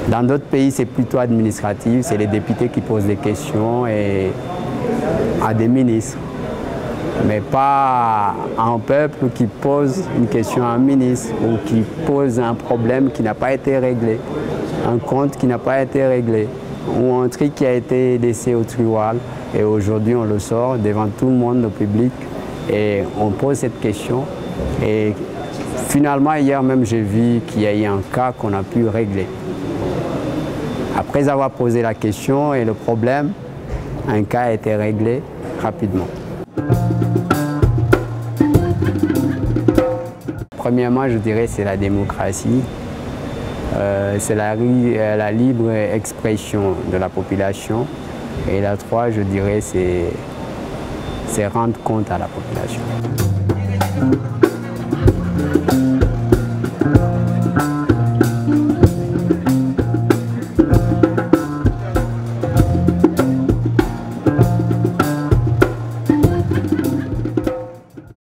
Dans d'autres pays, c'est plutôt administratif, c'est les députés qui posent des questions à des ministres. Mais pas à un peuple qui pose une question à un ministre ou qui pose un problème qui n'a pas été réglé, un compte qui n'a pas été réglé ou un truc qui a été laissé au tiroir et aujourd'hui on le sort devant tout le monde, le public, et on pose cette question. Et finalement, hier même, j'ai vu qu'il y a eu un cas qu'on a pu régler. Après avoir posé la question et le problème, un cas a été réglé rapidement. Premièrement, je dirais c'est la démocratie, c'est la libre expression de la population. Et la 3, je dirais, c'est rendre compte à la population.